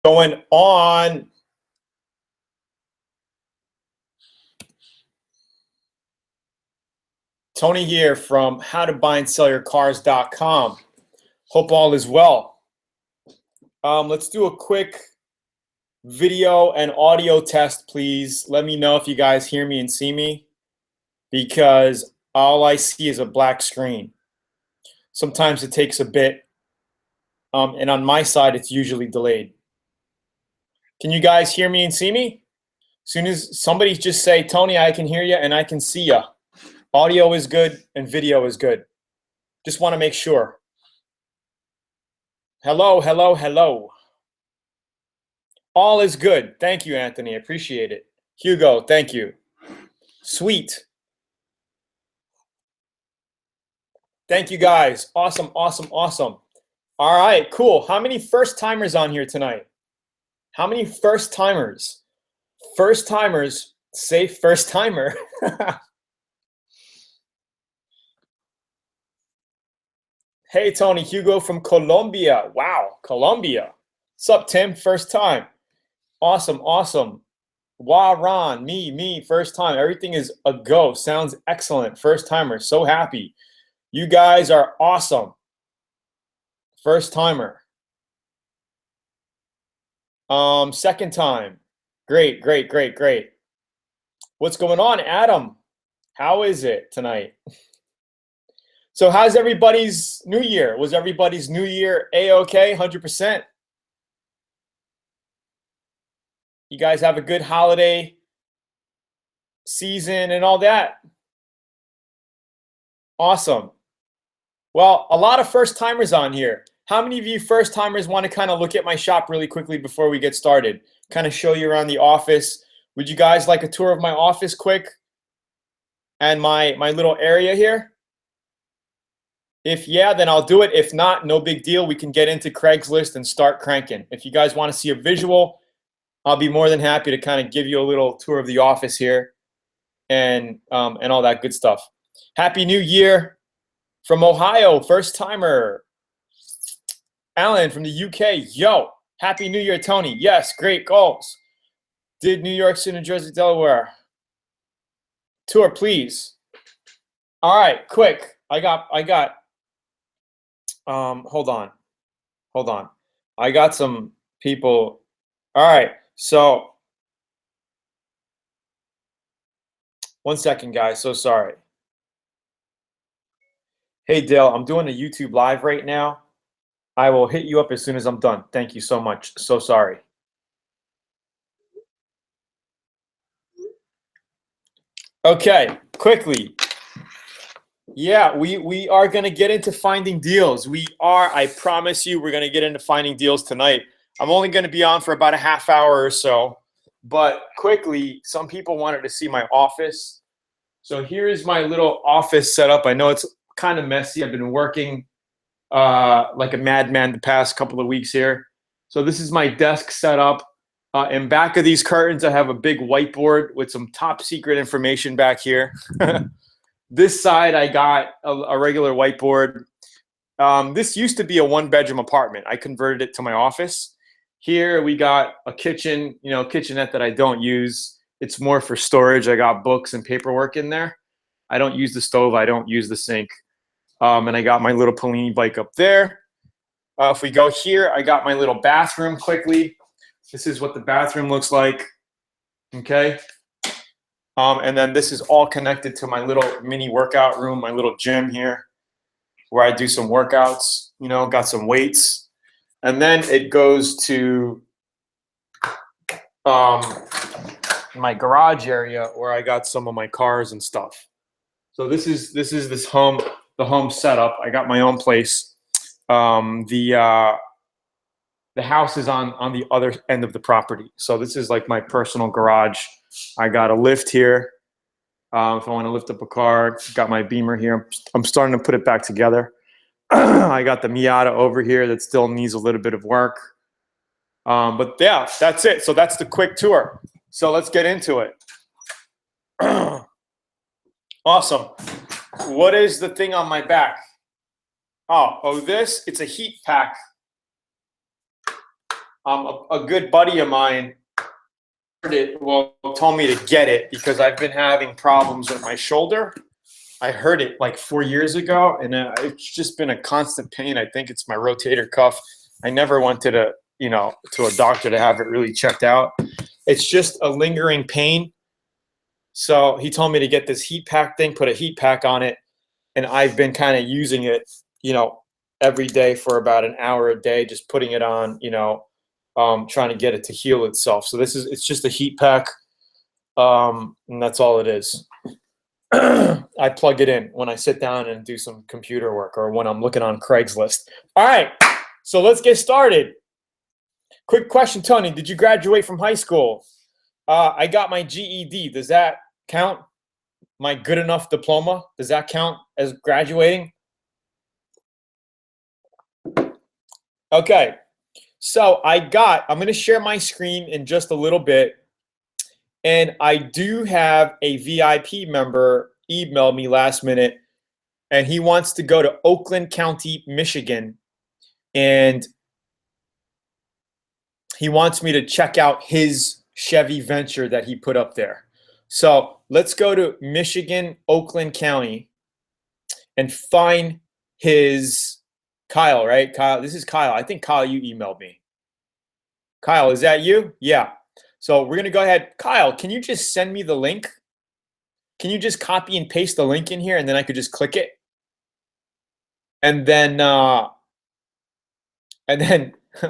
Going on? Tony here from howtobuyandsellyyourcars.com. Hope all is well. Let's do a quick video and audio test, please. Let me know if you guys hear me and see me, because all I see is a black screen. Sometimes it takes a bit, and on my side, it's usually delayed. Can you guys hear me and see me? As soon as somebody just say, Tony, I can hear you and I can see you. Audio is good and video is good. Just want to make sure. Hello, hello, hello. All is good. Thank you, Anthony. I appreciate it. Hugo, thank you. Sweet. Thank you, guys. Awesome, awesome, awesome. All right, cool. How many first timers on here tonight? How many first timers? First timers, say first timer. Hey, Tony, Hugo from Colombia. Wow, Colombia. What's up, Tim? First time. Awesome, awesome. Wow, Ron, me, first time. Everything is a go. Sounds excellent. First timer. So happy. You guys are awesome. First timer. Second time. Great, great, great, great. What's going on, Adam? How is it tonight? So how's everybody's New Year? Was everybody's New Year A-okay, 100%? You guys have a good holiday season and all that? Awesome. Well, a lot of first timers on here. How many of you first timers want to kind of look at my shop really quickly before we get started? Kind of show you around the office. Would you guys like a tour of my office quick? And my little area here? If yeah, then I'll do it. If not, no big deal. We can get into Craigslist and start cranking. If you guys want to see a visual, I'll be more than happy to kind of give you a little tour of the office here and all that good stuff. Happy New Year from Ohio, first timer. Alan from the UK, yo. Happy New Year, Tony. Yes, great goals. Did New York City, New Jersey, Delaware. Tour, please. All right, quick. I got hold on. I got some people. All right, so one second, guys. So sorry. Hey, Dale, I'm doing a YouTube live right now. I will hit you up as soon as I'm done. Thank you so much. So sorry. Okay, quickly. Yeah, we are going to get into finding deals. I promise you, we're going to get into finding deals tonight. I'm only going to be on for about a half hour or so. But quickly, some people wanted to see my office. So here is my little office setup. I know it's kind of messy. I've been working like a madman the past couple of weeks here. So this is my desk setup. In back of these curtains, I have a big whiteboard with some top secret information back here. This side, I got a regular whiteboard. This used to be a one-bedroom apartment. I converted it to my office. Here we got a kitchen, kitchenette that I don't use. It's more for storage. I got books and paperwork in there. I don't use the stove. I don't use the sink. And I got my little Polini bike up there. If we go here, I got my little bathroom quickly. This is what the bathroom looks like. Okay. And then this is all connected to my little mini workout room, my little gym here, where I do some workouts, got some weights. And then it goes to my garage area where I got some of my cars and stuff. So this is the home setup. I got my own place. The house is on the other end of the property. So this is like my personal garage. I got a lift here. If I want to lift up a car, got my Beamer here. I'm starting to put it back together. I got the Miata over here that still needs a little bit of work. But yeah, that's it. So that's the quick tour. So let's get into it. Awesome. What is the thing on my back? Oh, it's a heat pack. a good buddy of mine told me to get it because I've been having problems with my shoulder. I heard it like 4 years ago, and it's just been a constant pain. I think it's my rotator cuff. I never went to to a doctor to have it really checked out. It's just a lingering pain. So he told me to get this heat pack thing, put a heat pack on it, and I've been kind of using it, every day for about an hour a day, just putting it on, trying to get it to heal itself. So it's just a heat pack, and that's all it is. I plug it in when I sit down and do some computer work or when I'm looking on Craigslist. All right, so let's get started. Quick question, Tony. Did you graduate from high school? I got my GED. Does that count? My good enough diploma? Does that count as graduating? Okay, so I'm going to share my screen in just a little bit. And I do have a VIP member email me last minute, and he wants to go to Oakland County, Michigan, and he wants me to check out his Chevy Venture that he put up there. So let's go to Michigan, Oakland County, and find his Kyle, right? Kyle, this is Kyle. I think, Kyle, you emailed me. Kyle, is that you? Yeah. So we're going to go ahead. Kyle, can you just send me the link? Can you just copy and paste the link in here, and then I could just click it? And then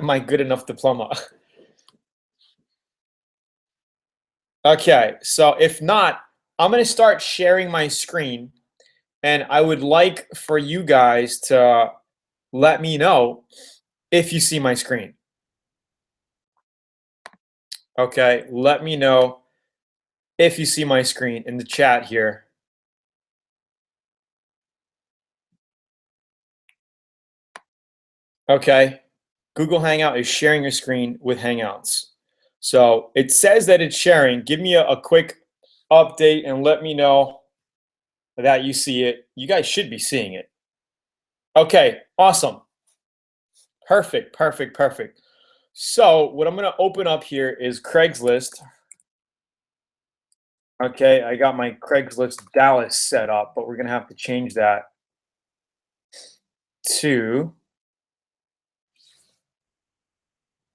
my good enough diploma. Okay, so if not, I'm going to start sharing my screen, and I would like for you guys to let me know if you see my screen. Okay, let me know if you see my screen in the chat here. Okay, Google Hangout is sharing your screen with Hangouts. So it says that it's sharing. Give me a quick update and let me know that you see it. You guys should be seeing it. Okay, awesome. Perfect, perfect, perfect. So what I'm going to open up here is Craigslist. Okay, I got my Craigslist Dallas set up, but we're going to have to change that to,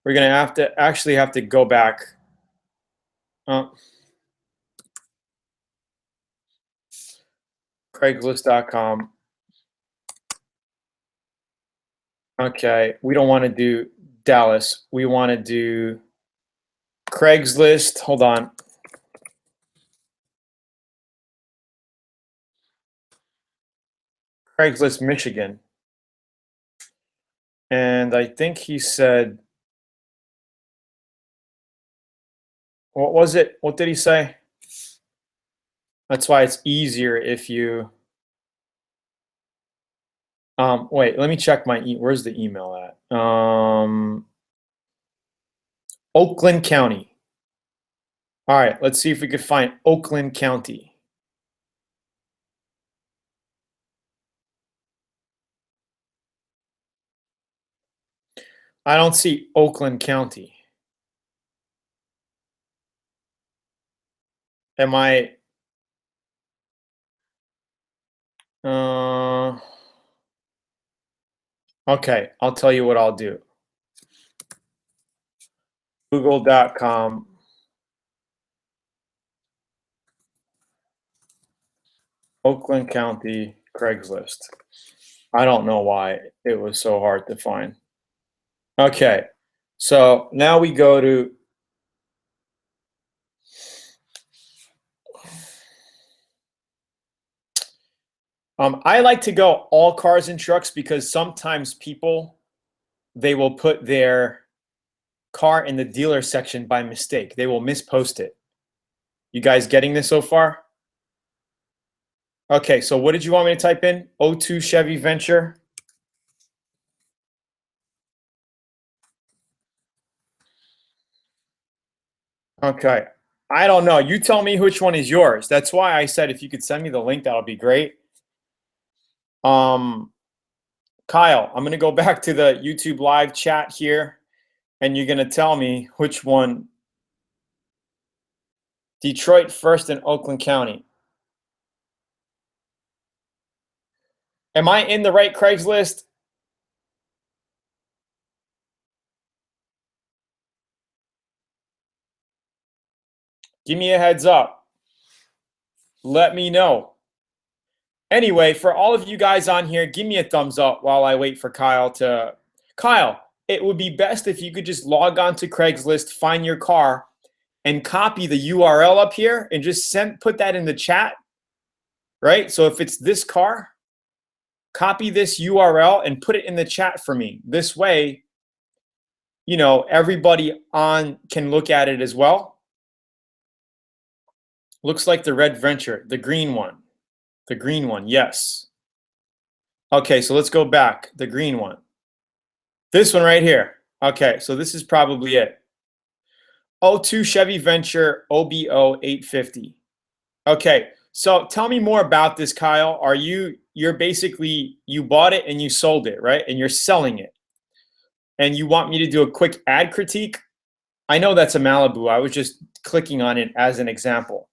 we're going to have to go back. Craigslist.com. Okay, we don't want to do Dallas. We want to do Craigslist. Hold on. Craigslist, Michigan. And I think he said, what was it? What did he say? That's why it's easier if you, wait, let me check where's the email at? Oakland County. All right, let's see if we could find Oakland County. I don't see Oakland County. Am I? Okay, I'll tell you what I'll do. Google.com. Oakland County Craigslist. I don't know why it was so hard to find. Okay, so now we go to I like to go all cars and trucks because sometimes people, they will put their car in the dealer section by mistake. They will mispost it. You guys getting this so far? Okay, so what did you want me to type in? 02 Chevy Venture. Okay, I don't know. You tell me which one is yours. That's why I said if you could send me the link, that'll be great. Kyle, I'm going to go back to the YouTube live chat here, and you're going to tell me which one. Detroit first in Oakland County. Am I in the right Craigslist? Give me a heads up. Let me know. Anyway, for all of you guys on here, give me a thumbs up while I wait for Kyle to. Kyle, it would be best if you could just log on to Craigslist, find your car, and copy the URL up here and just put that in the chat, right? So if it's this car, copy this URL and put it in the chat for me. This way, you know, everybody on can look at it as well. Looks like the red Venture, the green one. The green one, yes. Okay, so let's go back. The green one. This one right here. Okay, so this is probably it. 02 Chevy Venture OBO 850. Okay, so tell me more about this, Kyle. You're basically, you bought it and you sold it, right? And you're selling it. And you want me to do a quick ad critique? I know that's a Malibu. I was just clicking on it as an example.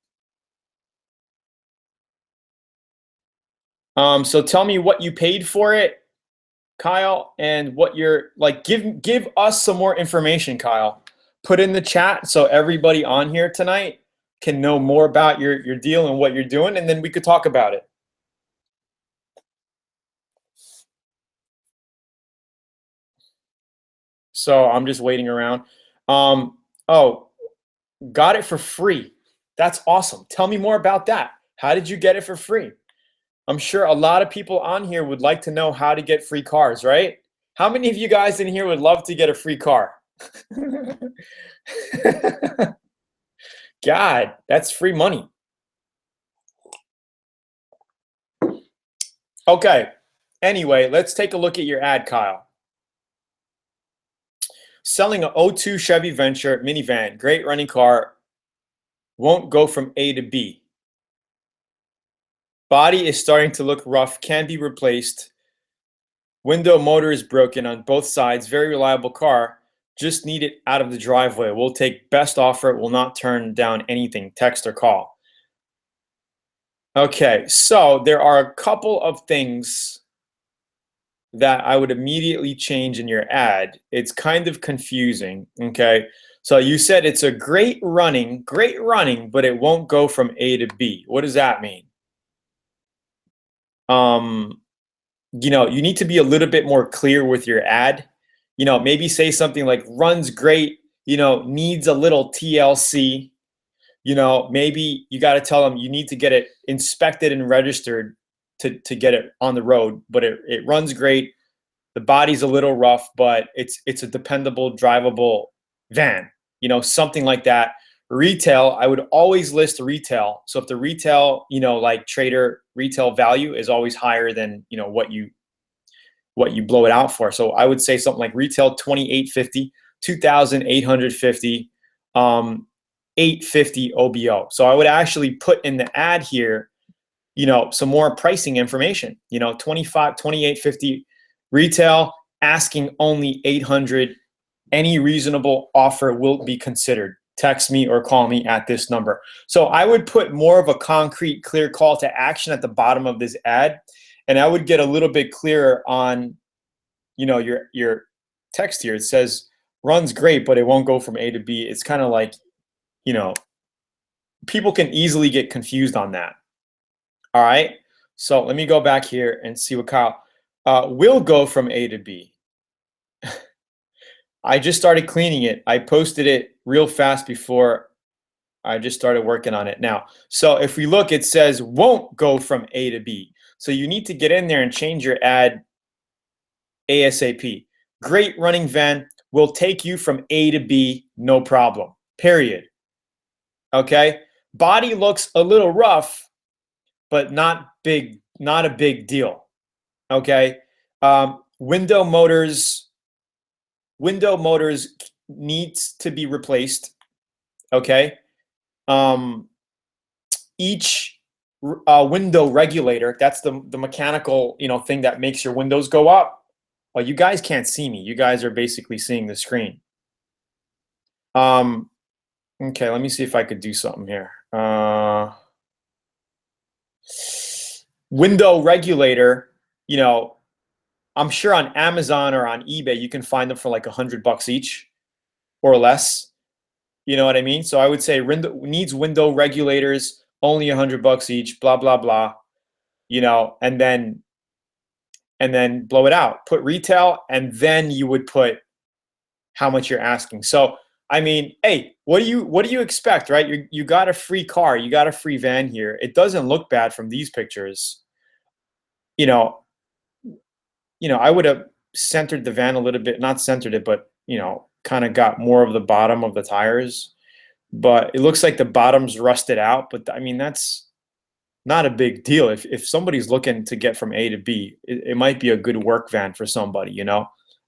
So tell me what you paid for it, Kyle, and what you're like. Give us some more information, Kyle. Put in the chat so everybody on here tonight can know more about your deal and what you're doing, and then we could talk about it. So I'm just waiting around. Oh, got it for free. That's awesome. Tell me more about that. How did you get it for free? I'm sure a lot of people on here would like to know how to get free cars, right? How many of you guys in here would love to get a free car? God, that's free money. Okay. Anyway, let's take a look at your ad, Kyle. Selling a 02 Chevy Venture minivan, great running car, won't go from A to B. Body is starting to look rough, can be replaced. Window motor is broken on both sides. Very reliable car. Just need it out of the driveway. We'll take best offer. Will not turn down anything. Text or call. Okay, so there are a couple of things that I would immediately change in your ad. It's kind of confusing, okay? So you said it's a great running, but it won't go from A to B. What does that mean? You know, you need to be a little bit more clear with your ad. You know, maybe say something like runs great, you know, needs a little TLC. You know, maybe you got to tell them you need to get it inspected and registered to get it on the road, but it runs great. The body's a little rough, but it's a dependable, drivable van, you know, something like that. Retail, I would always list retail. So if the retail, you know, like trader retail value is always higher than, you know, what you blow it out for. So I would say something like retail 2850, 2850, 850 OBO. So I would actually put in the ad here, you know, some more pricing information, you know, 2850 retail, asking only 800. Any reasonable offer will be considered. Text me or call me at this number. So I would put more of a concrete, clear call to action at the bottom of this ad, and I would get a little bit clearer on, you know, your text here. It says runs great, but it won't go from A to B. It's kind of like, you know, people can easily get confused on that. All right. So let me go back here and see what Kyle will go from A to B. I just started cleaning it. I posted it real fast before I just started working on it now. So if we look, it says won't go from A to B. So you need to get in there and change your ad ASAP. Great running van will take you from A to B, no problem, period. Okay? Body looks a little rough, but not a big deal. Okay? Window motors needs to be replaced. Okay. Each window regulator, that's the mechanical, you know, thing that makes your windows go up. Well, you guys can't see me. You guys are basically seeing the screen. Okay, let me see if I could do something here. Window regulator, you know, I'm sure on Amazon or on eBay, you can find them for like $100 each or less. You know what I mean? So I would say needs window regulators, only $100 each, blah, blah, blah, you know, and then blow it out. Put retail, and then you would put how much you're asking. So I mean, hey, what do you expect, right? You got a free car, you got a free van here. It doesn't look bad from these pictures. You know, I would have centered the van a little bit, not centered it, but kind of got more of the bottom of the tires. But it looks like the bottom's rusted out. But I mean, that's not a big deal. If somebody's looking to get from A to B, it might be a good work van for somebody,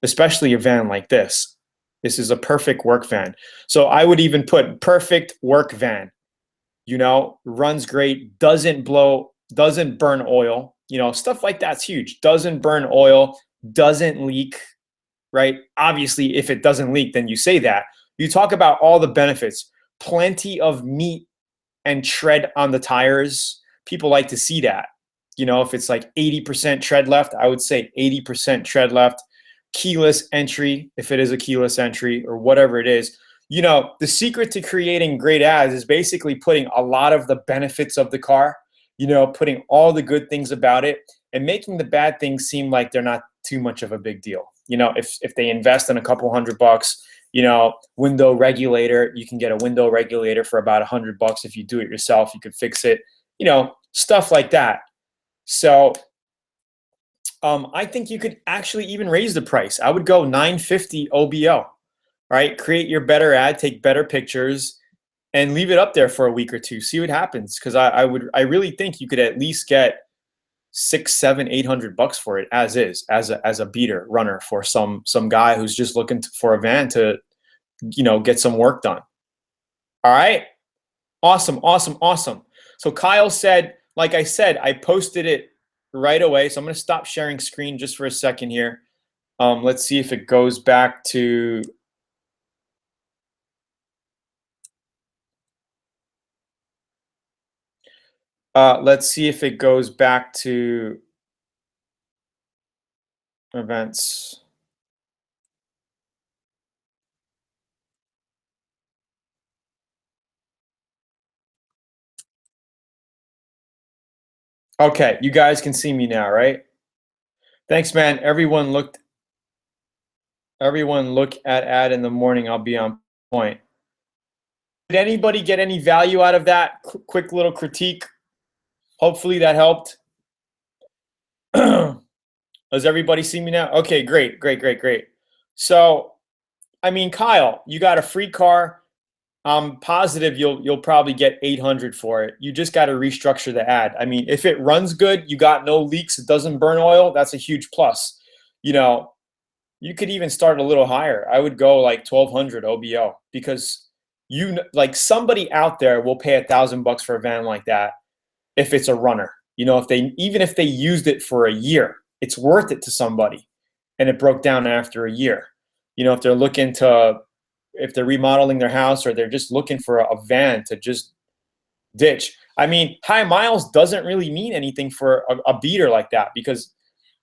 especially a van like this. This is a perfect work van. So I would even put perfect work van, runs great, doesn't blow, doesn't burn oil, stuff like that's huge. Doesn't burn oil, doesn't leak, right? Obviously, if it doesn't leak, then you say that. You talk about all the benefits, plenty of meat and tread on the tires. People like to see that. If it's like 80% tread left, I would say 80% tread left. Keyless entry, if it is a keyless entry or whatever it is. The secret to creating great ads is basically putting a lot of the benefits of the car, putting all the good things about it and making the bad things seem like they're not too much of a big deal. If they invest in a couple $100, window regulator, you can get a window regulator for about $100 if you do it yourself. You could fix it, stuff like that. So I think you could actually even raise the price. I would go $950 OBO, right? Create your better ad, take better pictures, and leave it up there for a week or two. See what happens. Because I really think you could at least get $600, $700, $800 for it as is, as a beater runner for some guy who's just looking for a van to, get some work done. All right. Awesome, awesome, awesome. So Kyle said, like I said, I posted it right away. So I'm going to stop sharing screen just for a second here. Let's see if it goes back to let's see if it goes back to events. Okay, you guys can see me now, right? Thanks, man. Everyone look at ad in the morning. I'll be on point. Did anybody get any value out of that quick little critique? Hopefully that helped. Does everybody see me now? Okay, great, great, great, great. So, I mean, Kyle, you got a free car. I'm positive you'll probably get 800 for it. You just got to restructure the ad. I mean, if it runs good, you got no leaks, it doesn't burn oil, that's a huge plus. You could even start a little higher. I would go like 1200 OBO because like somebody out there will pay $1,000 for a van like that if it's a runner. Even if they used it for a year, it's worth it to somebody, and it broke down after a year. If they're looking to, if they're remodeling their house or they're just looking for a van to just ditch. I mean, high miles doesn't really mean anything for a beater like that because,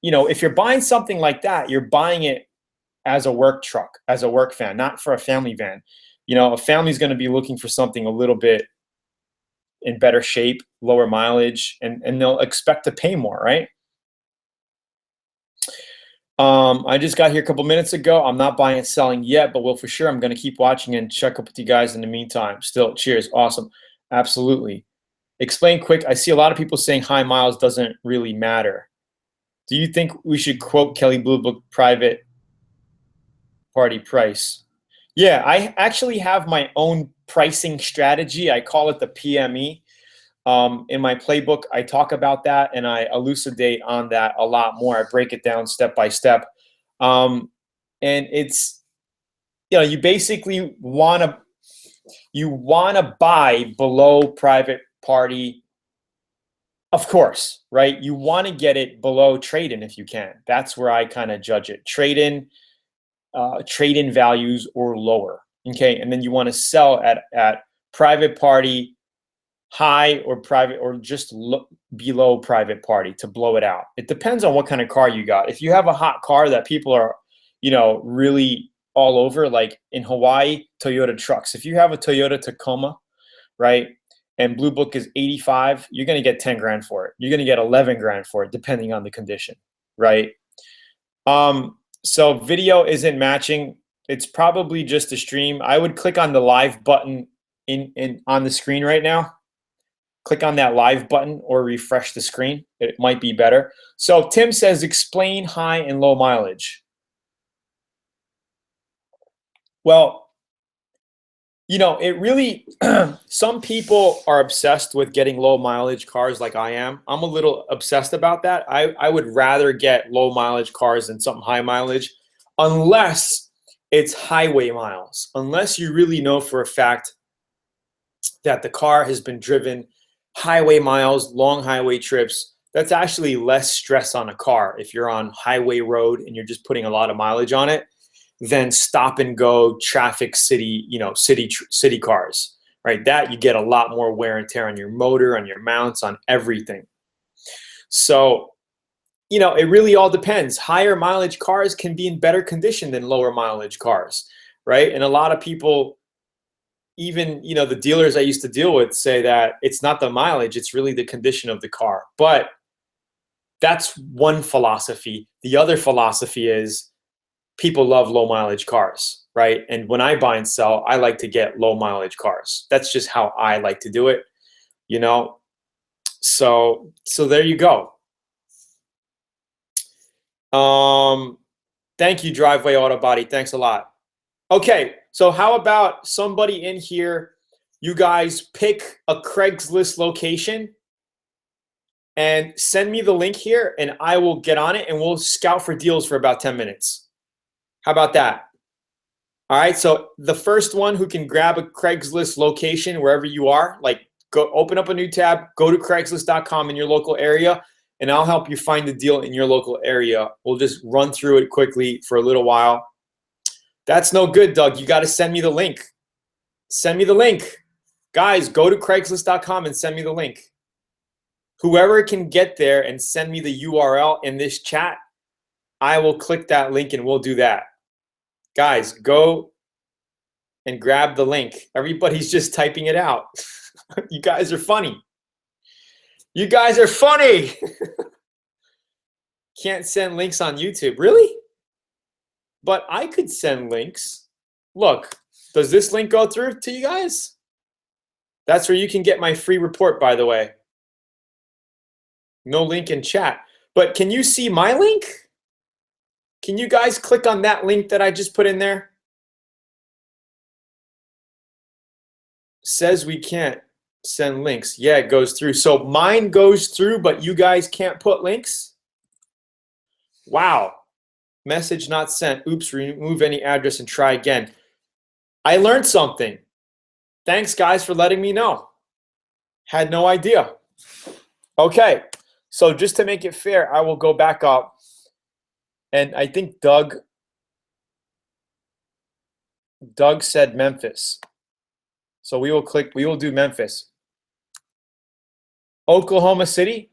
if you're buying something like that, you're buying it as a work truck, as a work van, not for a family van. A family's going to be looking for something a little bit in better shape, lower mileage, and they'll expect to pay more, right? I just got here a couple minutes ago. I'm not buying and selling yet, but for sure, I'm going to keep watching and check up with you guys in the meantime. Still, cheers. Awesome. Absolutely. Explain quick. I see a lot of people saying high miles doesn't really matter. Do you think we should quote Kelley Blue Book private party price? Yeah, I actually have my own pricing strategy. I call it the PME. In my playbook, I talk about that and I elucidate on that a lot more. I break it down step by step. And it's, you basically want to buy below private party, of course, right? You want to get it below trade-in if you can. That's where I kind of judge it. Trade-in values or lower. okay, and then you want to sell at private party, high or private, or just below private party to blow it out. It depends on what kind of car you got. If you have a hot car that people are, really all over, like in Hawaii, Toyota trucks. If you have a Toyota Tacoma, right, and Blue Book is 85, you're going to get 10 grand for it. You're going to get 11 grand for it, depending on the condition, right? So video isn't matching. It's probably just a stream. I would click on the live button on the screen right now. Click on that live button or refresh the screen. It might be better. So Tim says, explain high and low mileage. Well, it really, some people are obsessed with getting low mileage cars like I am. I'm a little obsessed about that. I would rather get low mileage cars than something high mileage, unless it's highway miles. Unless you really know for a fact that the car has been driven highway miles, long highway trips. That's actually less stress on a car if you're on highway road and you're just putting a lot of mileage on it than stop and go traffic city, city cars, right? That you get a lot more wear and tear on your motor, on your mounts, on everything. So, it really all depends. Higher mileage cars can be in better condition than lower mileage cars, right? And a lot of people, even, the dealers I used to deal with, say that it's not the mileage, it's really the condition of the car. But that's one philosophy. The other philosophy is people love low mileage cars, right? And when I buy and sell, I like to get low mileage cars. That's just how I like to do it, So there you go. Thank you, Driveway Auto Body. Thanks a lot. Okay, so how about somebody in here, you guys pick a Craigslist location and send me the link here, and I will get on it and we'll scout for deals for about 10 minutes. How about that? All right, so the first one who can grab a Craigslist location wherever you are, like go open up a new tab, go to Craigslist.com in your local area, and I'll help you find the deal in your local area. We'll just run through it quickly for a little while. That's no good, Doug. You got to send me the link. Send me the link. Guys, go to Craigslist.com and send me the link. Whoever can get there and send me the URL in this chat, I will click that link and we'll do that. Guys, go and grab the link. Everybody's just typing it out. You guys are funny. You guys are funny. Can't send links on YouTube. Really? But I could send links. Look, does this link go through to you guys? That's where you can get my free report, by the way. No link in chat. But can you see my link? Can you guys click on that link that I just put in there? Says we can't send links. Yeah, it goes through. So mine goes through, but you guys can't put links? Wow. Message not sent. Oops, remove any address and try again. I learned something. Thanks, guys, for letting me know. Had no idea. Okay, so just to make it fair, I will go back up. And I think Doug said Memphis. So we will do Memphis. Oklahoma City.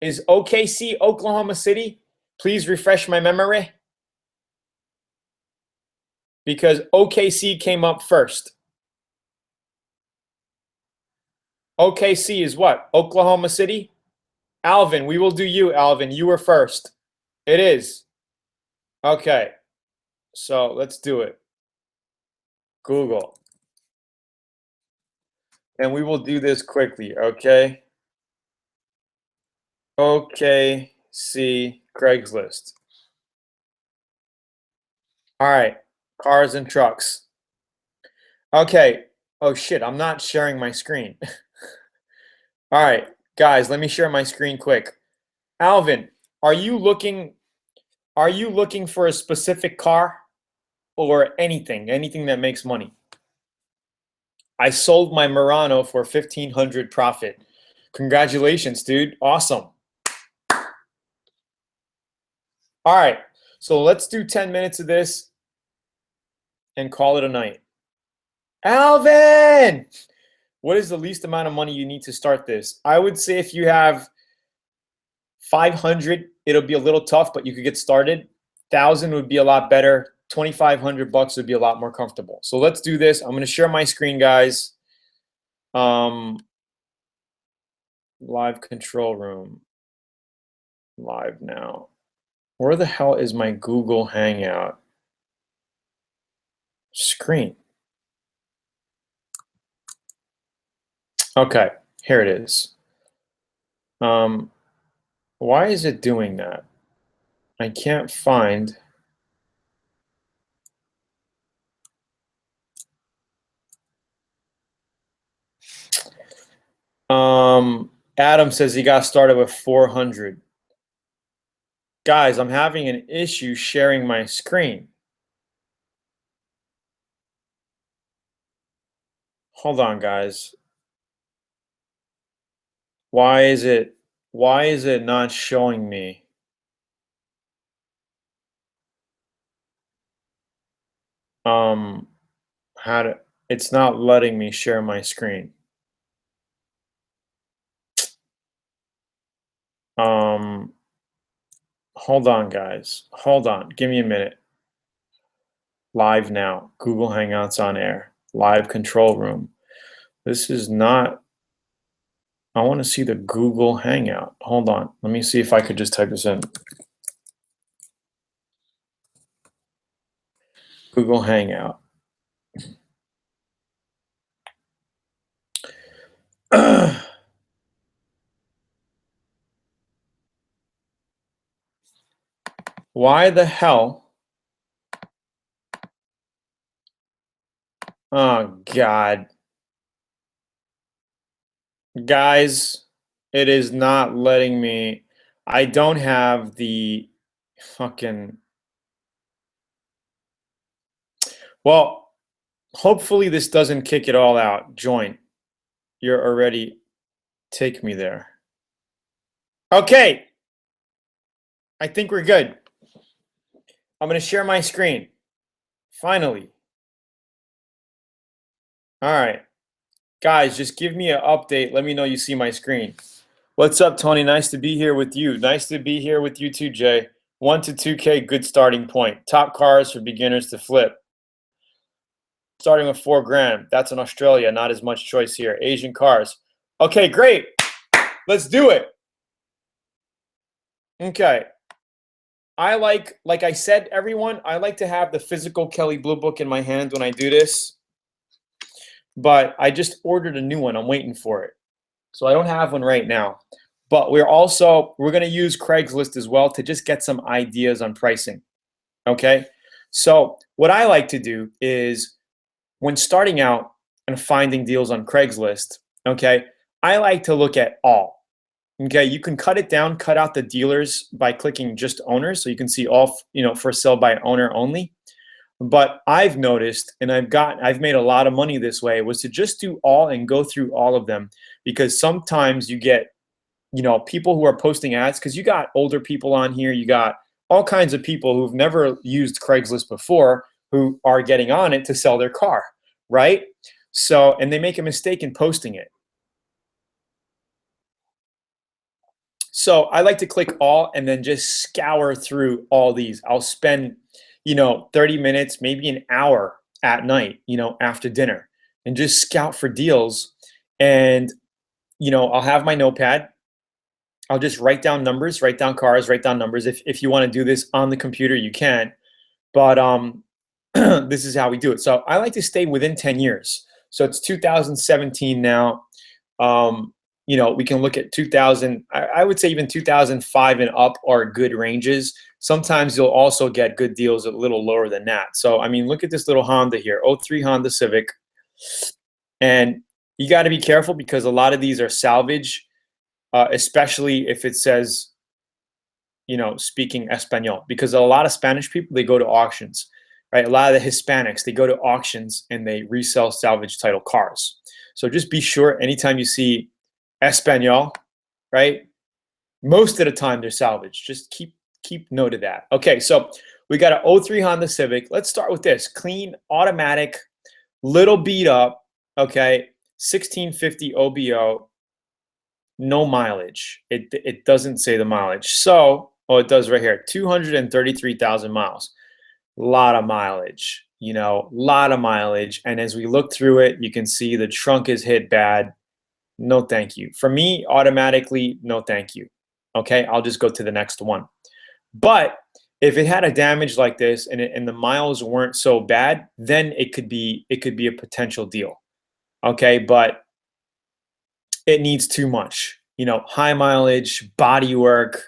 Is OKC Oklahoma City? Please refresh my memory. Because OKC came up first. OKC is what? Oklahoma City? Alvin, we will do you, Alvin. You were first. It is. Okay. So let's do it. Google. And we will do this quickly, okay? OKC Craigslist. All right. Cars and trucks. Okay. Oh, shit. I'm not sharing my screen. All right. Guys, let me share my screen quick. Alvin, are you looking for a specific car or anything that makes money? I sold my Murano for $1,500 profit. Congratulations, dude. Awesome. All right. So let's do 10 minutes of this and call it a night. Alvin! What is the least amount of money you need to start this? I would say if you have 500, it'll be a little tough, but you could get started. 1,000 would be a lot better. 2,500 bucks would be a lot more comfortable. So let's do this. I'm going to share my screen, guys. Live control room. Live now. Where the hell is my Google Hangout screen? Okay, here it is. Why is it doing that? I can't find. Adam says he got started with 400. Guys, I'm having an issue sharing my screen. Hold on, guys. Why is it not showing me? It's not letting me share my screen. Hold on, guys. Hold on. Give me a minute. Live now. Google Hangouts on air. Live control room. This is not. I want to see the Google Hangout. Hold on. Let me see if I could just type this in. Google Hangout. Why the hell? Oh, God. Guys, it is not letting me. I don't have the fucking. Well, hopefully this doesn't kick it all out. Join. You're already. Take me there. Okay. I think we're good. I'm going to share my screen. Finally. All right. Guys, just give me an update. Let me know you see my screen. What's up, Tony? Nice to be here with you. Nice to be here with you too, Jay. 1 to 2K, good starting point. Top cars for beginners to flip. Starting with 4 grand. That's in Australia. Not as much choice here. Asian cars. Okay, great. Let's do it. Okay. like I said, everyone, I like to have the physical Kelley Blue Book in my hand when I do this. But I just ordered a new one. I'm waiting for it. So I don't have one right now. But we're going to use Craigslist as well to just get some ideas on pricing. Okay? So what I like to do is when starting out and finding deals on Craigslist, okay, I like to look at all. Okay, you can cut it down, cut out the dealers by clicking just owners, so you can see all, for sale by owner only. But I've noticed, and I've made a lot of money this way, was to just do all and go through all of them, because sometimes you get, people who are posting ads, because you got older people on here, you got all kinds of people who've never used Craigslist before who are getting on it to sell their car, right? So, and they make a mistake in posting it. So I like to click all and then just scour through all these. I'll spend, 30 minutes, maybe an hour at night, after dinner, and just scout for deals. And, I'll have my notepad. I'll just write down numbers, write down cars, write down numbers. If you want to do this on the computer, you can. But this is how we do it. So I like to stay within 10 years. So it's 2017 now. We can look at 2000, I would say even 2005 and up are good ranges. Sometimes you'll also get good deals a little lower than that. So, I mean, look at this little Honda here, 03 Honda Civic. And you got to be careful because a lot of these are salvage, especially if it says, speaking Espanol, because a lot of Spanish people, they go to auctions, right? A lot of the Hispanics, they go to auctions and they resell salvage title cars. So just be sure anytime you see Espanol, right? Most of the time they're salvage. Just keep note of that. Okay, so we got an 03 Honda Civic. Let's start with this. Clean, automatic, little beat up, okay, 1650 OBO, no mileage. It doesn't say the mileage. So, oh, it does right here, 233,000 miles. A lot of mileage, you know, a lot of mileage. And as we look through it, you can see the trunk is hit bad. No, thank you. For me, automatically, no, thank you. Okay, I'll just go to the next one. But if it had a damage like this and the miles weren't so bad, then it could be a potential deal. Okay, but it needs too much. You know, high mileage, body work,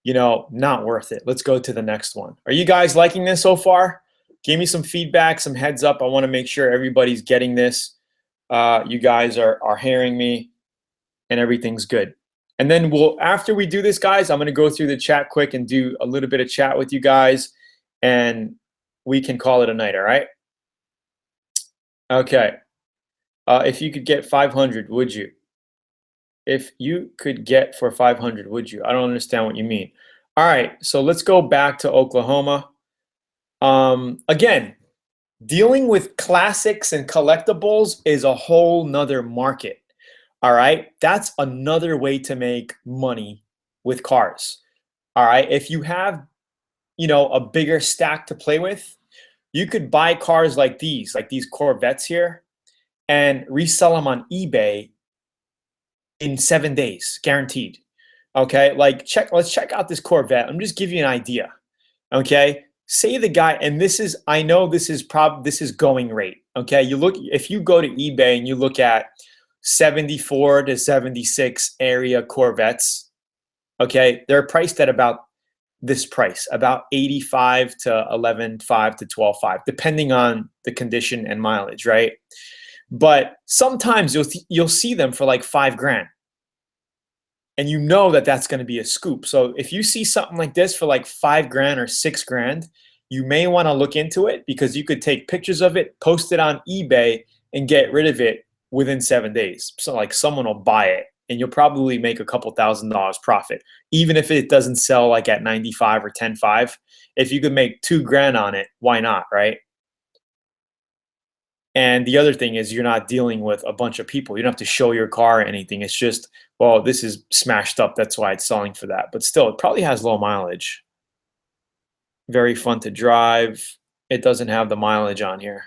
you know, not worth it. Let's go to the next one. Are you guys liking this so far? Give me some feedback, some heads up. I want to make sure everybody's getting this. You guys are hearing me and everything's good. And then after we do this, guys, I'm going to go through the chat quick and do a little bit of chat with you guys, and we can call it a night, all right? Okay. If you could get 500, would you? If you could get for 500, would you? I don't understand what you mean. All right, so let's go back to Oklahoma. Again, dealing with classics and collectibles is a whole nother market. All right, that's another way to make money with cars. All right, if you have, you know, a bigger stack to play with, you could buy cars like these Corvettes here, and resell them on eBay in 7 days, guaranteed. Okay, like let's check out this Corvette. I'm just give you an idea. Okay, say the guy, and I know this is going rate. Okay, if you go to eBay and you look at 74 to 76 area Corvettes, okay, they're priced at about this price, about 85 to 11.5 to 12.5, depending on the condition and mileage, right? But sometimes you'll see them for like $5,000, and you know that that's going to be a scoop. So if you see something like this for like $5,000 or $6,000, you may want to look into it, because you could take pictures of it, post it on eBay, and get rid of it within 7 days. So like someone will buy it, and you'll probably make a couple $1,000s profit, even if it doesn't sell like at 95 or 10.5. If you could make $2,000 on it, why not, right? And the other thing is, you're not dealing with a bunch of people. You don't have to show your car or anything. It's just, well, this is smashed up, that's why it's selling for that. But still, it probably has low mileage. Very fun to drive. It doesn't have the mileage on here.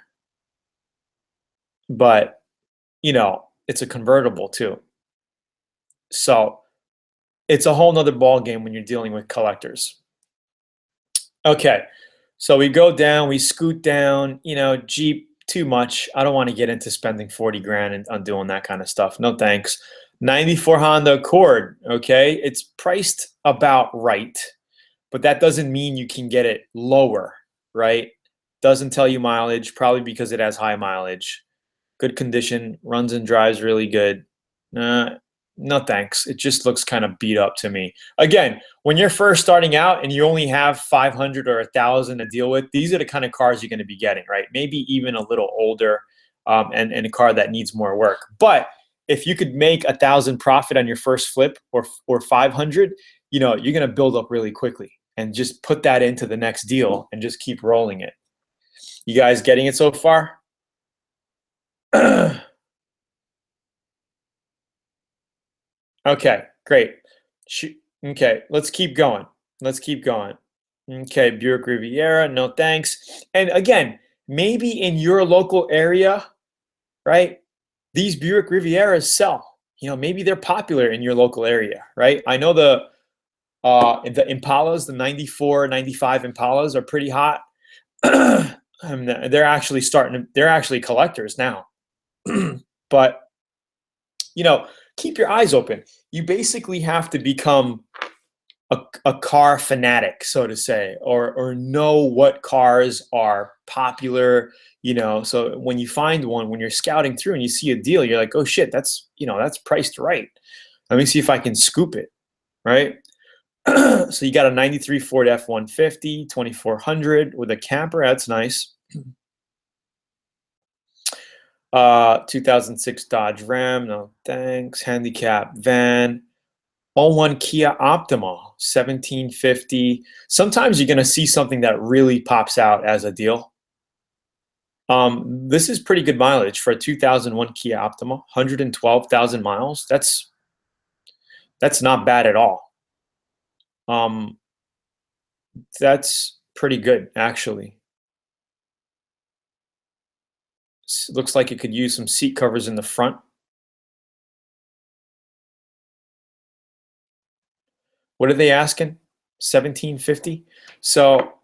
But, you know, it's a convertible too. So it's a whole nother ball game when you're dealing with collectors. Okay, so we go down, we scoot down, you know, Jeep, too much. I don't want to get into spending 40 grand on doing that kind of stuff. No thanks. 94 Honda Accord, okay? It's priced about right, but that doesn't mean you can get it lower, right? Doesn't tell you mileage, probably because it has high mileage. Good condition, runs and drives really good. No thanks. It just looks kind of beat up to me. Again, when you're first starting out and you only have 500 or 1,000 to deal with, these are the kind of cars you're going to be getting, right? Maybe even a little older, and a car that needs more work. But if you could make 1,000 profit on your first flip, or 500, you know, you're going to build up really quickly, and just put that into the next deal and just keep rolling it. You guys getting it so far? Okay, great. Okay, let's keep going. Let's keep going. Okay, Buick Riviera, no thanks. And again, maybe in your local area, right, these Buick Rivieras sell. You know, maybe they're popular in your local area, right? I know the Impalas, the 94, 95 Impalas are pretty hot. They're actually collectors now. But, you know, keep your eyes open. You basically have to become a car fanatic, so to say, or know what cars are popular, you know. So when you find one, when you're scouting through and you see a deal, you're like, oh shit, that's priced right. Let me see if I can scoop it, right? So you got a 93 Ford F-150, 2400 with a camper. That's nice. 2006 Dodge Ram, no thanks. Handicap van. 01 Kia Optima, 1750. Sometimes you're going to see something that really pops out as a deal. This is pretty good mileage for a 2001 Kia Optima, 112,000 miles. That's not bad at all. That's pretty good, actually. Looks like it could use some seat covers in the front. What are they asking? 1750. So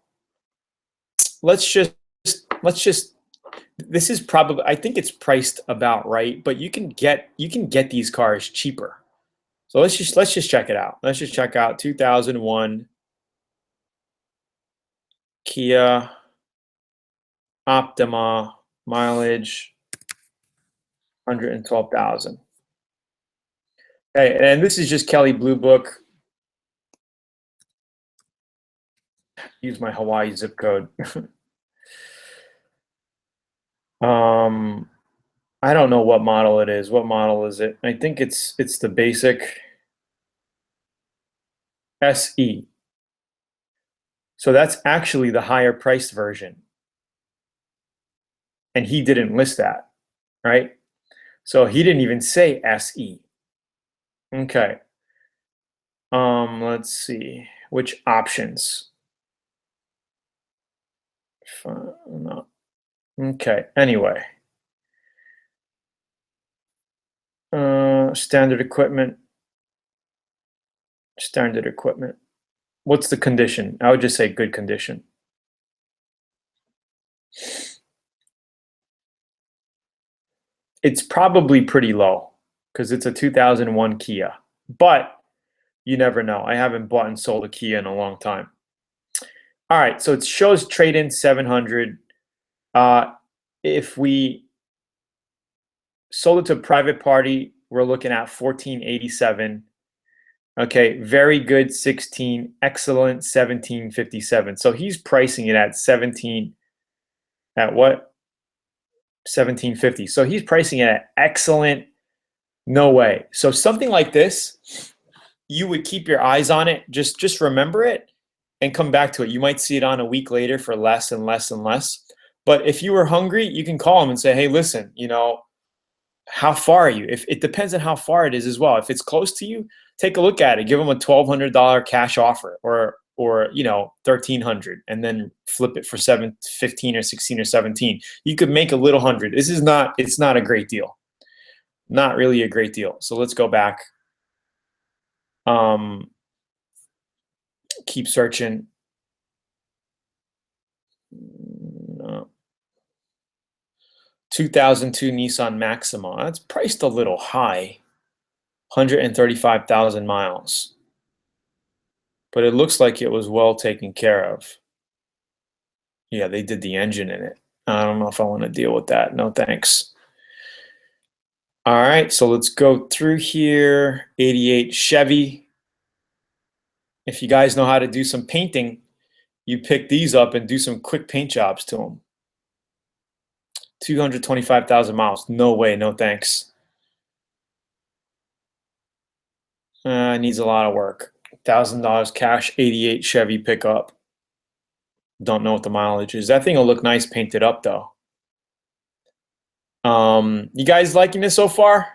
let's just this is probably, I think it's priced about right, but you can get these cars cheaper. So let's just check it out. Let's just check out 2001 Kia Optima, mileage 112,000. Okay, and this is just Kelly Blue Book. Use my Hawaii zip code. I don't know what model it is. What model is it? I think it's the basic SE. So that's actually the higher priced version. And he didn't list that, right? So he didn't even say SE. Okay. Let's see. Which options? No. Okay. Anyway. Standard equipment. Standard equipment. What's the condition? I would just say good condition. It's probably pretty low because it's a 2001 Kia, but you never know. I haven't bought and sold a Kia in a long time. All right, so it shows trade-in 700. If we sold it to a private party, we're looking at 1487. Okay, very good 16, excellent 1757. So he's pricing it at 17 at what? 1750. So he's pricing it at excellent, no way. So something like this, you would keep your eyes on it, just remember it and come back to it. You might see it on a week later for less and less and less. But if you were hungry, you can call him and say, hey, listen, you know, how far are you? If it depends on how far it is as well. If it's close to you, take a look at it. Give them a $1,200 cash offer, or you know, $1,300, and then flip it for 15 or 16 or 17. You could make a little hundred. This is not. It's not a great deal. Not really a great deal. So let's go back. Keep searching. No. 2002 Nissan Maxima. That's priced a little high. 135,000 miles. But it looks like it was well taken care of. Yeah, they did the engine in it. I don't know if I want to deal with that. No thanks. All right, so let's go through here. 88 Chevy. If you guys know how to do some painting, you pick these up and do some quick paint jobs to them. 225,000 miles. No way, no thanks. Needs a lot of work. $1,000 cash, 88 Chevy pickup. Don't know what the mileage is. That thing will look nice painted up though. You guys liking this so far?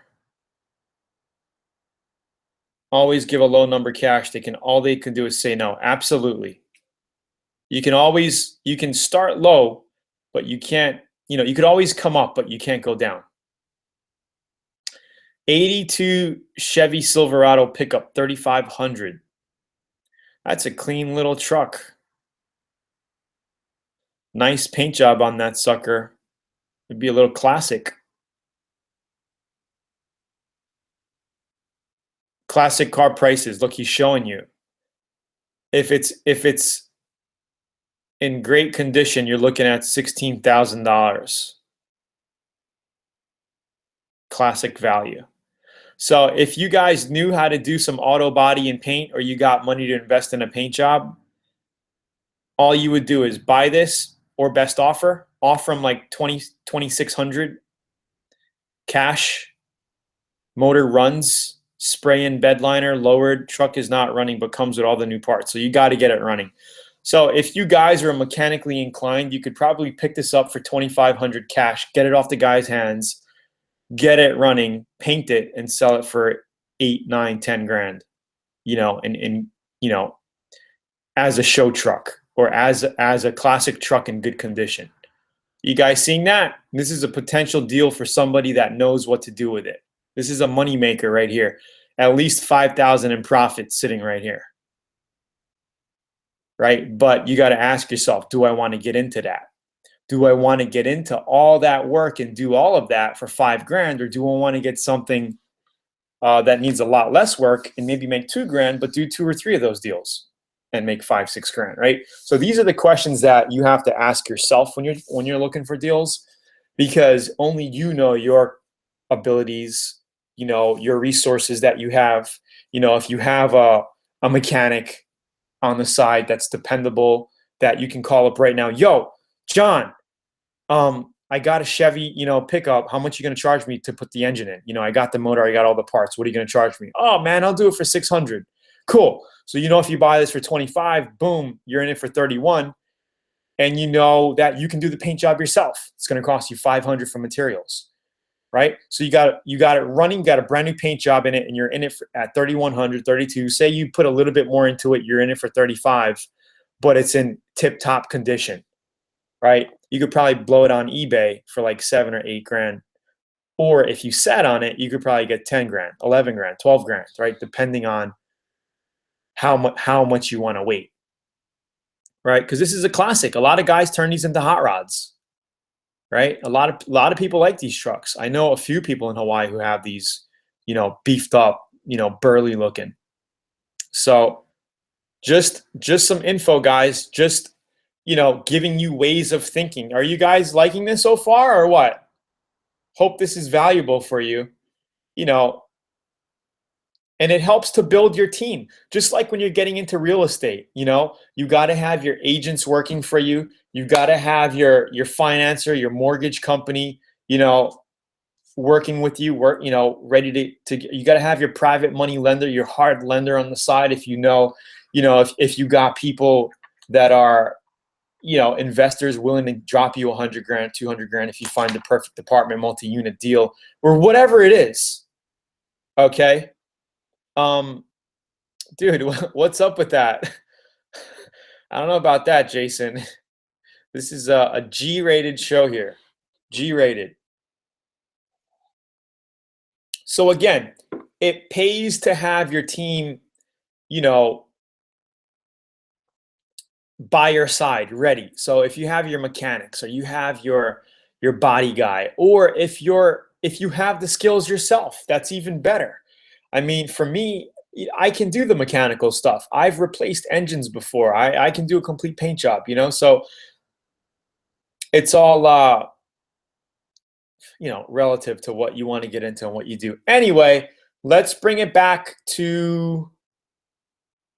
Always give a low number cash. All they can do is say no. Absolutely. You can start low, but you can't, you know, you could always come up, but you can't go down. 82 Chevy Silverado pickup, 3,500. That's a clean little truck. Nice paint job on that sucker. It'd be a little classic. Classic car prices. Look, he's showing you. If it's in great condition, you're looking at $16,000. Classic value. So if you guys knew how to do some auto body and paint, or you got money to invest in a paint job, all you would do is buy this, or best offer them like 2,600 cash. Motor runs, spray in bed liner, lowered. Truck is not running, but comes with all the new parts. So you got to get it running. So if you guys are mechanically inclined, you could probably pick this up for 2,500 cash, get it off the guy's hands, get it running, paint it, and sell it for 8, 9, 10 grand. And as a show truck or as a classic truck in good condition. You guys seeing that? This is a potential deal for somebody that knows what to do with it. This is a money maker right here. At least 5,000 in profit sitting right here. Right? But you got to ask yourself, do I want to get into that? Do I want to get into all that work and do all of that for 5 grand, or do I want to get something that needs a lot less work and maybe make 2 grand, but do 2 or 3 of those deals and make 5, 6 grand, right? So these are the questions that you have to ask yourself when you're looking for deals, because only you know your abilities, your resources that you have. If you have a mechanic on the side that's dependable, that you can call up right now. Yo, John, I got a Chevy, pickup. How much are you going to charge me to put the engine in? I got the motor, I got all the parts. What are you going to charge me? Oh man, I'll do it for 600. Cool. So if you buy this for 25, boom, you're in it for 31. And you know that you can do the paint job yourself. It's going to cost you 500 for materials, right? So you got it running, got a brand new paint job in it, and you're in it at 3,100, 32. Say you put a little bit more into it, you're in it for 35, but it's in tip-top condition, right? You could probably blow it on eBay for like 7 or 8 grand. Or if you sat on it, you could probably get 10 grand, 11 grand, 12 grand, right? Depending on how much you want to wait, right? Because this is a classic. A lot of guys turn these into hot rods, right? A lot of people like these trucks. I know a few people in Hawaii who have these, beefed up, burly looking. So just some info, guys. Just giving you ways of thinking. Are you guys liking this so far, or what? Hope this is valuable for you. And it helps to build your team. Just like when you're getting into real estate, you got to have your agents working for you. You got to have your financer, your mortgage company, working with you, ready to you got to have your private money lender, your hard lender on the side. If if you got people that are, investors willing to drop you 100 grand, 200 grand, if you find the perfect apartment, multi-unit deal, or whatever it is. Okay. Dude, what's up with that? I don't know about that, Jason. This is a G-rated show here. G-rated. So again, it pays to have your team, by your side, ready. So if you have your mechanics, or you have your body guy, or if you have the skills yourself, that's even better. I mean, for me, I can do the mechanical stuff. I've replaced engines before. I can do a complete paint job, so it's all relative to what you want to get into and what you do. Anyway, let's bring it back to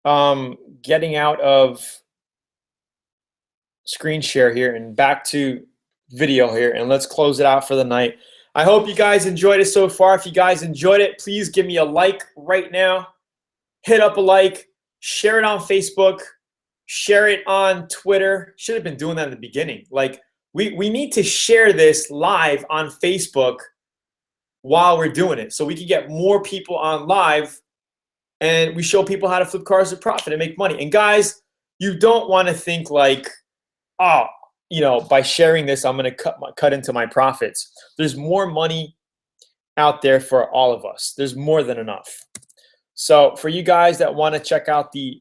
getting out of screen share here and back to video here, and let's close it out for the night. I hope you guys enjoyed it so far. If you guys enjoyed it, please give me a like right now. Hit up a like, share it on Facebook, share it on Twitter. Should have been doing that in the beginning. Like, we need to share this live on Facebook while we're doing it, so we can get more people on live, and we show people how to flip cars to profit and make money. And guys, you don't want to think like, oh, by sharing this, I'm going to cut into my profits. There's more money out there for all of us. There's more than enough. So for you guys that want to check out the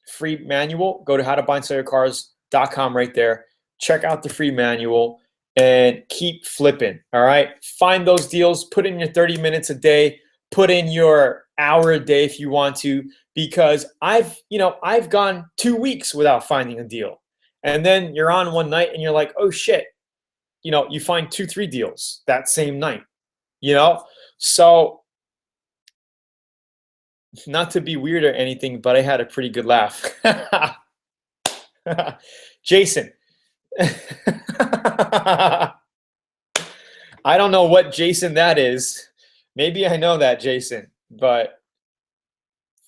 free manual, go to howtobuyandsellercars.com right there. Check out the free manual and keep flipping. All right. Find those deals, put in your 30 minutes a day, put in your hour a day if you want to, because I've gone 2 weeks without finding a deal. And then you're on one night and you're like, oh shit, you find 2, 3 deals that same night, So not to be weird or anything, but I had a pretty good laugh. Jason. I don't know what Jason that is. Maybe I know that Jason, but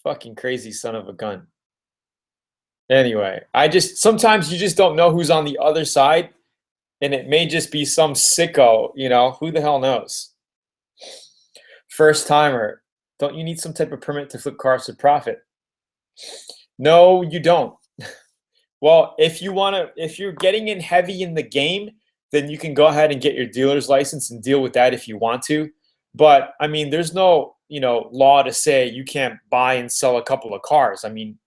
fucking crazy son of a gun. Anyway, sometimes you just don't know who's on the other side, and it may just be some sicko, who the hell knows? First timer, don't you need some type of permit to flip cars to profit? No, you don't. Well, if you're getting in heavy in the game, then you can go ahead and get your dealer's license and deal with that if you want to. But I mean, there's no, law to say you can't buy and sell a couple of cars. I mean,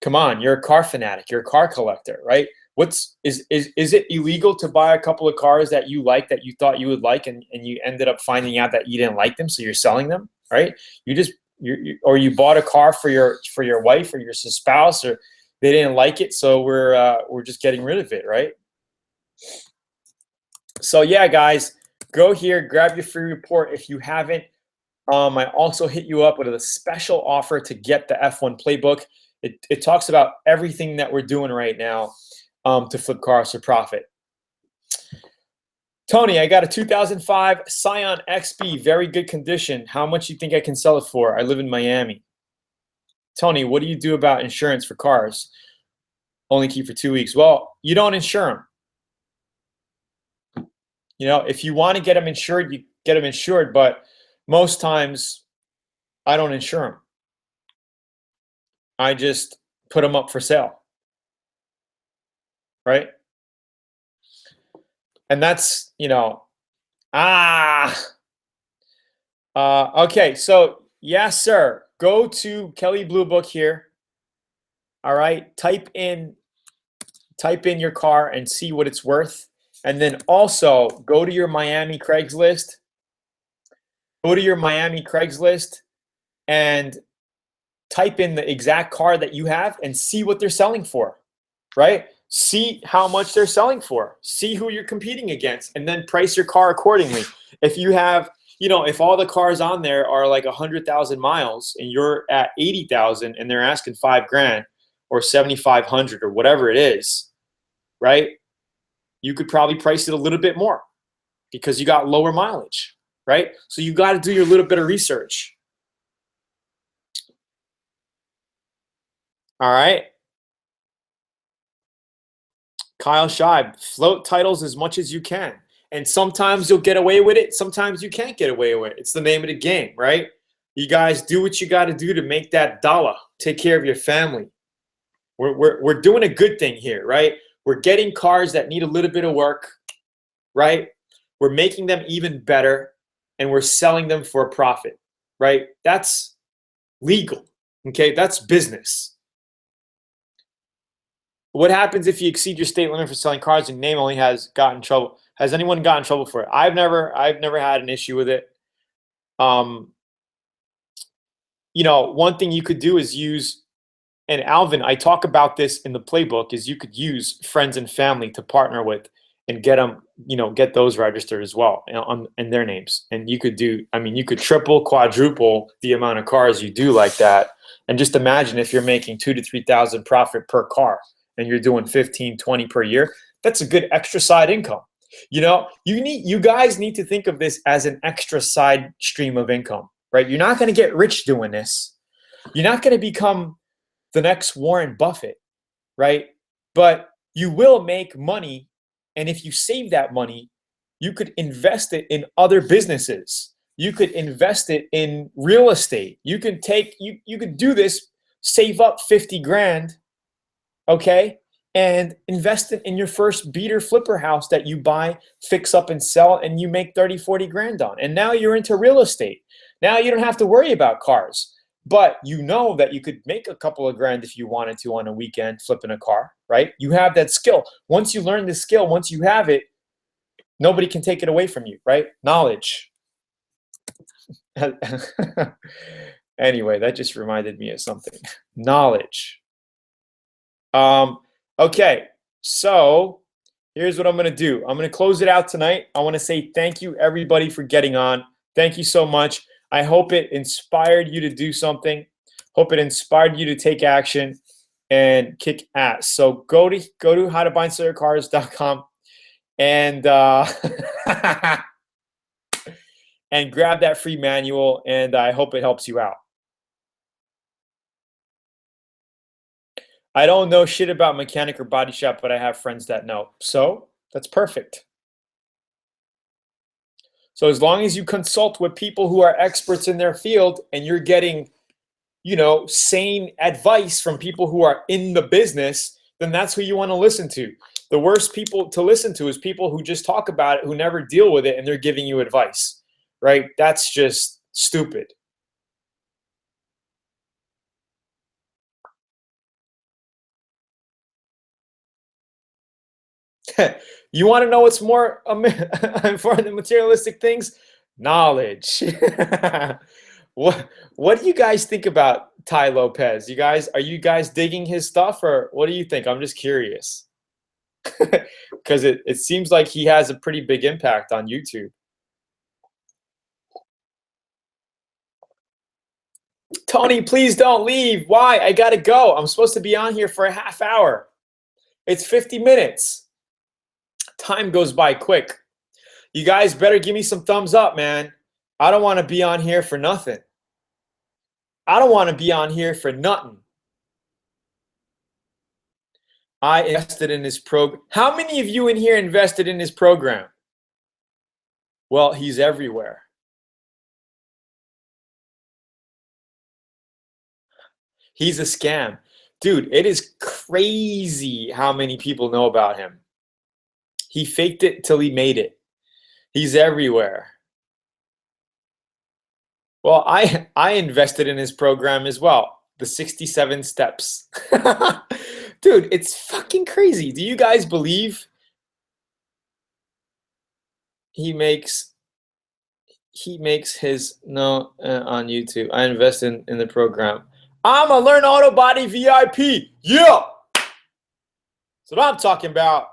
come on, you're a car fanatic, you're a car collector, right? Is it illegal to buy a couple of cars that you like, that you thought you would like, and you ended up finding out that you didn't like them, so you're selling them, right? Or you bought a car for your wife or your spouse, or they didn't like it, so we're just getting rid of it, right? So yeah, guys, go here, grab your free report if you haven't. I also hit you up with a special offer to get the F1 playbook. It talks about everything that we're doing right now to flip cars for profit. Tony, I got a 2005 Scion XB, very good condition. How much you think I can sell it for? I live in Miami. Tony, what do you do about insurance for cars? Only keep for 2 weeks. Well, you don't insure them. If you want to get them insured, you get them insured, but most times I don't insure them. I just put them up for sale, right? And that's, okay, so yes, sir. Go to Kelly Blue Book here. All right, type in your car and see what it's worth. And then also go to your Miami Craigslist. Go to your Miami Craigslist and type in the exact car that you have and see what they're selling for, right? See how much they're selling for. See who you're competing against, and then price your car accordingly. If you have, if all the cars on there are like 100,000 miles and you're at 80,000 and they're asking $5,000 or 7,500 or whatever it is, right? You could probably price it a little bit more because you got lower mileage, right? So you got to do your little bit of research. All right. Kyle Scheib, float titles as much as you can. And sometimes you'll get away with it. Sometimes you can't get away with it. It's the name of the game, right? You guys do what you got to do to make that dollar. Take care of your family. We're doing a good thing here, right? We're getting cars that need a little bit of work, right? We're making them even better, and we're selling them for a profit, right? That's legal, okay? That's business. What happens if you exceed your state limit for selling cars and your name only has gotten in trouble? Has anyone gotten in trouble for it? I've never had an issue with it. One thing you could do is use, and Alvin, I talk about this in the playbook, is you could use friends and family to partner with and get them, get those registered as well in their names. And you could you could triple, quadruple the amount of cars you do like that. And just imagine if you're making 2,000 to 3,000 profit per car and you're doing 15, 20 per year, that's a good extra side income. You guys need to think of this as an extra side stream of income, right? You're not going to get rich doing this. You're not going to become the next Warren Buffett, right? But you will make money, and if you save that money, you could invest it in other businesses. You could invest it in real estate. You could do this, save up 50 grand, okay, and invest it in your first beater flipper house that you buy, fix up and sell, and you make 30, 40 grand on. And now you're into real estate. Now you don't have to worry about cars. But you know that you could make a couple of grand if you wanted to on a weekend flipping a car, right? You have that skill. Once you learn the skill, once you have it, nobody can take it away from you, right? Knowledge. Anyway, that just reminded me of something. Knowledge. Okay, so here's what I'm going to do. I'm going to close it out tonight. I want to say thank you, everybody, for getting on. Thank you so much. I hope it inspired you to do something. Hope it inspired you to take action and kick ass. So go to howtobuyandsellercars.com and and grab that free manual, and I hope it helps you out. I don't know shit about mechanic or body shop, but I have friends that know. So that's perfect. So as long as you consult with people who are experts in their field and you're getting, sane advice from people who are in the business, then that's who you want to listen to. The worst people to listen to is people who just talk about it, who never deal with it, and they're giving you advice, right? That's just stupid. You want to know what's more important than materialistic things? Knowledge. What do you guys think about Ty Lopez? Are you guys digging his stuff, or what do you think? I'm just curious. Because it seems like he has a pretty big impact on YouTube. Tony, please don't leave. Why? I gotta go. I'm supposed to be on here for a half hour. It's 50 minutes. Time goes by quick. You guys better give me some thumbs up, man. I don't want to be on here for nothing. I don't want to be on here for nothing. I invested in his program. How many of you in here invested in his program? Well, he's everywhere. He's a scam. Dude, it is crazy how many people know about him. He faked it till he made it. He's everywhere. Well, I invested in his program as well. The 67 steps. Dude, it's fucking crazy. Do you guys believe he makes his no on YouTube? I invest in the program. I'm a Learn Auto Body VIP. Yeah. That's what I'm talking about.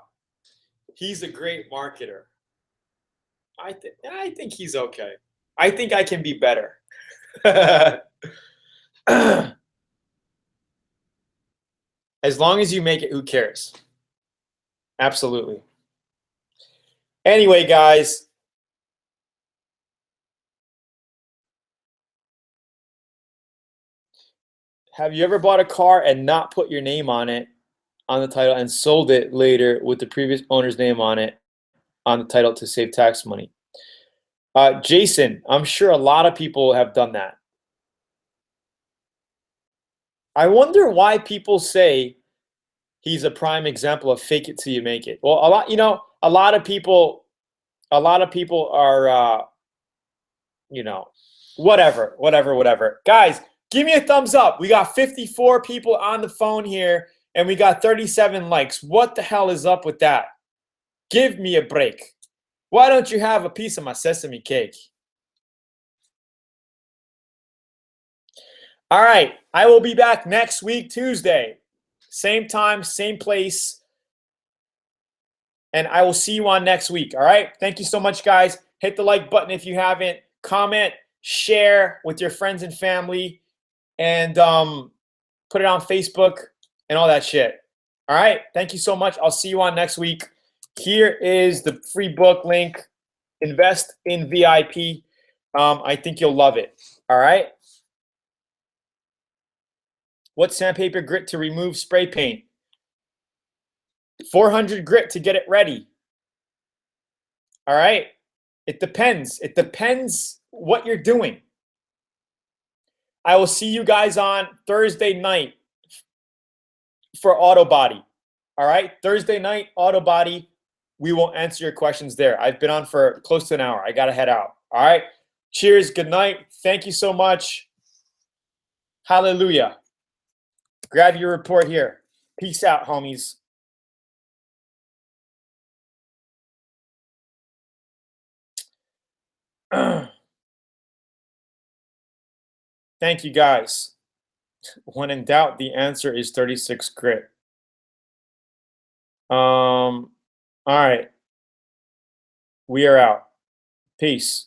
He's a great marketer. I think he's okay. I think I can be better. As long as you make it, who cares? Absolutely. Anyway, guys. Have you ever bought a car and not put your name on it, on the title, and sold it later with the previous owner's name on it, on the title to save tax money? Jason, I'm sure a lot of people have done that. I wonder why people say he's a prime example of fake it till you make it. Well, a lot of people are, whatever. Guys, give me a thumbs up. We got 54 people on the phone here, and we got 37 likes. What the hell is up with that? Give me a break. Why don't you have a piece of my sesame cake? All right, I will be back next week, Tuesday. Same time, same place. And I will see you on next week. All right. Thank you so much, guys. Hit the like button if you haven't. Comment, share with your friends and family, and put it on Facebook and all that shit. All right. Thank you so much. I'll see you on next week. Here is the free book link. Invest in VIP. I think you'll love it. All right. What's sandpaper grit to remove spray paint? 400 grit to get it ready. All right. It depends. It depends what you're doing. I will see you guys on Thursday night for Auto Body. All right. Thursday night, Auto Body. We will answer your questions there. I've been on for close to an hour. I got to head out. All right. Cheers. Good night. Thank you so much. Hallelujah. Grab your report here. Peace out, homies. Thank you, guys. When in doubt, the answer is 36 grit. All right. We are out. Peace.